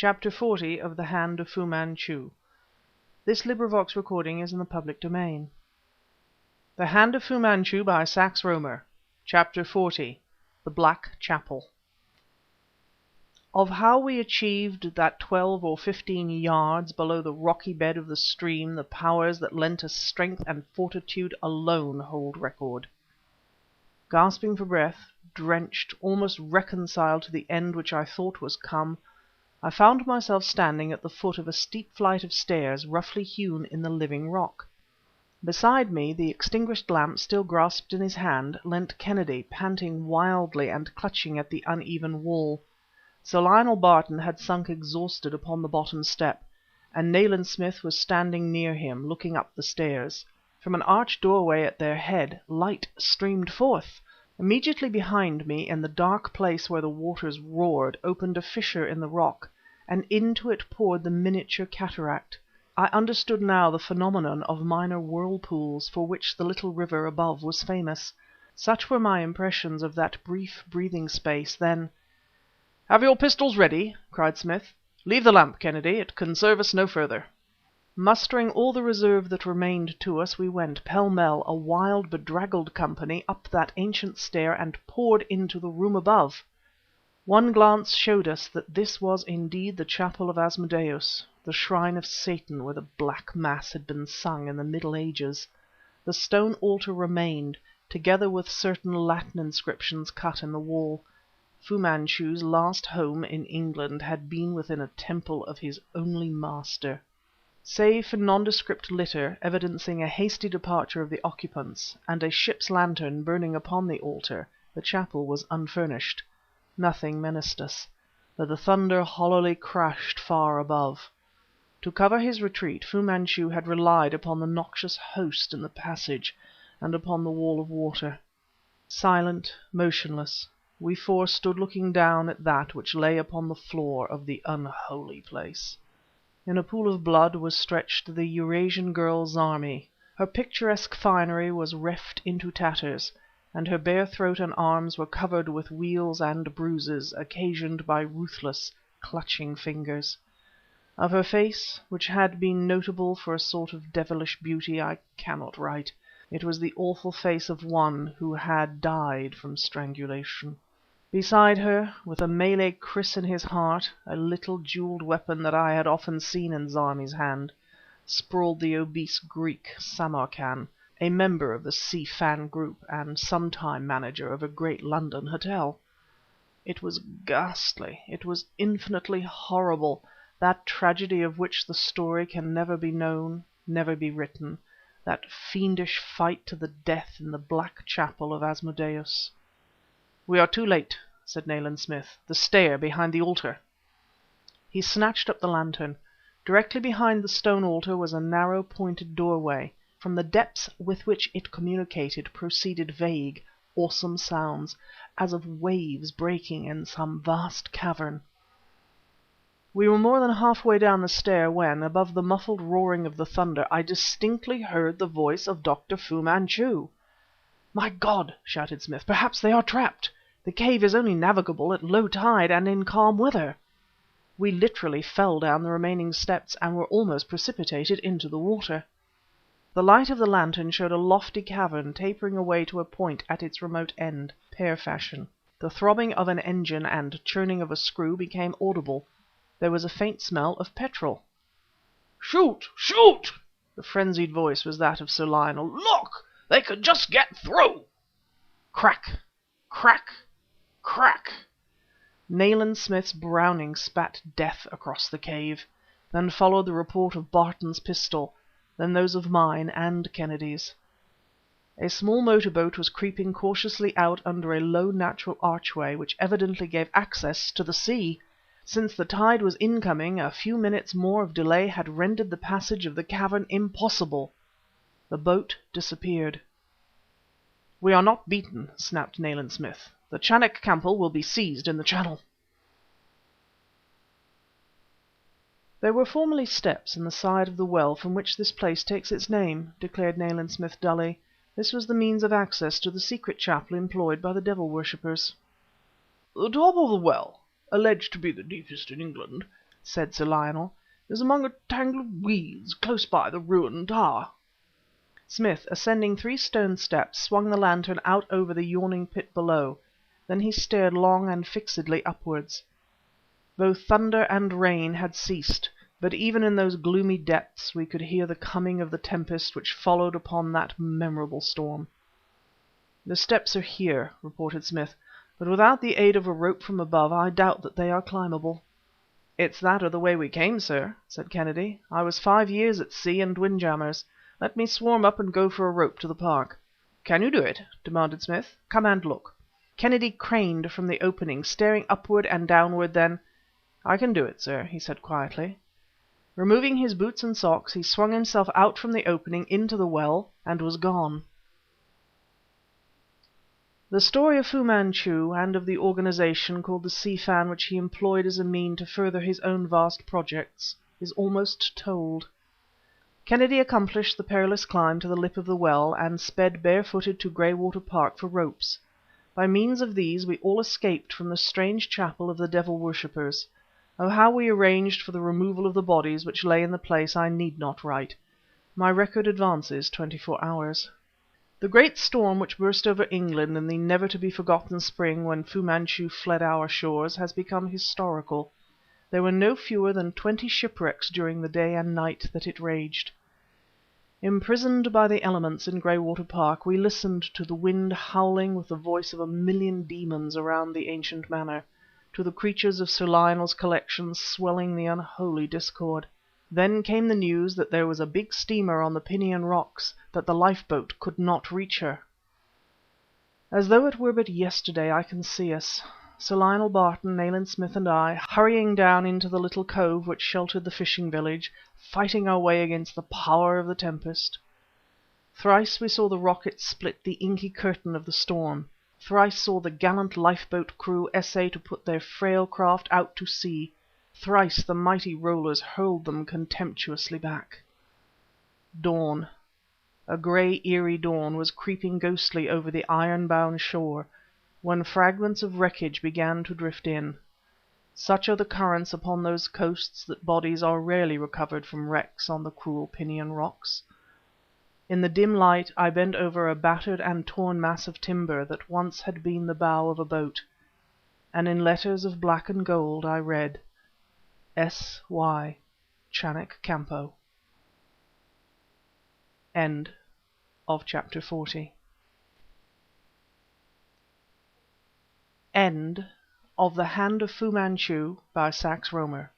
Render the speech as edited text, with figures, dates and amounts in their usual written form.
Chapter 40 of The Hand of Fu Manchu. This recording is in the public domain. The Hand of Fu Manchu by Sax Rohmer. Chapter 40 The Black Chapel. Of how we achieved that 12 or 15 yards below the rocky bed of the stream the powers that lent us strength and fortitude alone hold record. Gasping for breath, drenched, almost reconciled to the end which I thought was come, I found myself standing at the foot of a steep flight of stairs roughly hewn in the living rock. Beside me, the extinguished lamp still grasped in his hand, leant Kennedy, panting wildly and clutching at the uneven wall. Sir Lionel Barton had sunk exhausted upon the bottom step, and Nayland Smith was standing near him, looking up the stairs. From an arched doorway at their head, light streamed forth. Immediately behind me, in the dark place where the waters roared, opened a fissure in the rock, and into it poured the miniature cataract. I understood now the phenomenon of minor whirlpools for which the little river above was famous. Such were my impressions of that brief breathing space. Then "Have your pistols ready!" cried Smith. "Leave the lamp, Kennedy. It can serve us no further." Mustering all the reserve that remained to us, we went, pell-mell, a wild, bedraggled company, up that ancient stair and poured into the room above. One glance showed us that this was indeed the chapel of Asmodeus, the shrine of Satan where the Black Mass had been sung in the Middle Ages. The stone altar remained, together with certain Latin inscriptions cut in the wall. Fu Manchu's last home in England had been within a temple of his only master. Save for nondescript litter, evidencing a hasty departure of the occupants, and a ship's lantern burning upon the altar, the chapel was unfurnished. Nothing menaced us, though the thunder hollowly crashed far above. To cover his retreat, Fu Manchu had relied upon the noxious host in the passage and upon the wall of water. Silent, motionless, we four stood looking down at that which lay upon the floor of the unholy place. In a pool of blood was stretched the Eurasian girl Zarmi. Her picturesque finery was reft into tatters, and her bare throat and arms were covered with weals and bruises occasioned by ruthless, clutching fingers. Of her face, which had been notable for a sort of devilish beauty, I cannot write. It was the awful face of one who had died from strangulation. Beside her, with a Malay kriss in his heart, a little jeweled weapon that I had often seen in Zarmi's hand, sprawled the obese Greek Samarkan, a member of the Si Fan group and sometime manager of a great London hotel. It was ghastly, it was infinitely horrible, that tragedy of which the story can never be known, never be written, that fiendish fight to the death in the Black Chapel of Asmodeus. "We are too late," said Nayland Smith. "The stair behind the altar." He snatched up the lantern. Directly behind the stone altar was a narrow, pointed doorway. From the depths with which it communicated proceeded vague, awesome sounds, as of waves breaking in some vast cavern. We were more than halfway down the stair when, above the muffled roaring of the thunder, I distinctly heard the voice of Dr. Fu Manchu. "My God!" shouted Smith. "Perhaps they are trapped! The cave is only navigable at low tide and in calm weather." We literally fell down the remaining steps, and were almost precipitated into the water. The light of the lantern showed a lofty cavern tapering away to a point at its remote end, pear fashion. The throbbing of an engine and churning of a screw became audible. There was a faint smell of petrol. "Shoot! Shoot!" The frenzied voice was that of Sir Lionel. "Look! They could just get through!" Crack! Crack! Crack! Nayland Smith's Browning spat death across the cave. Then followed the report of Barton's pistol, then those of mine and Kennedy's. A small motor boat was creeping cautiously out under a low natural archway which evidently gave access to the sea. Since the tide was incoming, a few minutes more of delay had rendered the passage of the cavern impossible. The boat disappeared. "We are not beaten," snapped Nayland Smith. "The Chanak Kample will be seized in the channel." "There were formerly steps in the side of the well from which this place takes its name," declared Nayland Smith dully. "This was the means of access to the secret chapel employed by the devil worshippers." "The top of the well, alleged to be the deepest in England, said Sir Lionel, "is among a tangle of weeds close by the ruined tower." Smith, ascending 3 stone steps, swung the lantern out over the yawning pit below. Then he stared long and fixedly upwards. Both thunder and rain had ceased, but even in those gloomy depths we could hear the coming of the tempest which followed upon that memorable storm. "The steps are here," reported Smith, "but without the aid of a rope from above I doubt that they are climbable." "It's that or the way we came, sir," said Kennedy. "I was 5 years at sea in windjammers. Let me swarm up and go for a rope to the park." "Can you do it?" demanded Smith. "Come and look." Kennedy craned from the opening, staring upward and downward, then "I can do it, sir," he said quietly. Removing his boots and socks, he swung himself out from the opening into the well and was gone. The story of Fu Manchu and of the organization called the Si Fan which he employed as a means to further his own vast projects is almost told. Kennedy accomplished the perilous climb to the lip of the well, and sped barefooted to Graywater Park for ropes. By means of these we all escaped from the strange chapel of the devil worshippers. Of how we arranged for the removal of the bodies which lay in the place I need not write. My record advances 24 hours. The great storm which burst over England in the never to be forgotten spring when Fu Manchu fled our shores has become historical. There were no fewer than 20 shipwrecks during the day and night that it raged. Imprisoned by the elements in Graywater Park, we listened to the wind howling with the voice of a million demons around the ancient manor, to the creatures of Sir Lionel's collection swelling the unholy discord. Then came the news that there was a big steamer on the Pinion Rocks, that the lifeboat could not reach her. As though it were but yesterday I can see us, Sir Lionel Barton, Nayland Smith and I, hurrying down into the little cove which sheltered the fishing village, fighting our way against the power of the tempest. Thrice we saw the rocket split the inky curtain of the storm. Thrice saw the gallant lifeboat crew essay to put their frail craft out to sea. Thrice the mighty rollers hurled them contemptuously back. Dawn, a grey eerie dawn, was creeping ghostly over the iron-bound shore, when fragments of wreckage began to drift in. Such are the currents upon those coasts that bodies are rarely recovered from wrecks on the cruel Pinion Rocks. In the dim light I bent over a battered and torn mass of timber that once had been the bow of a boat, and in letters of black and gold I read: S.Y. Chanak Campo. End of chapter 40. End of The Hand of Fu Manchu by Sax Rohmer.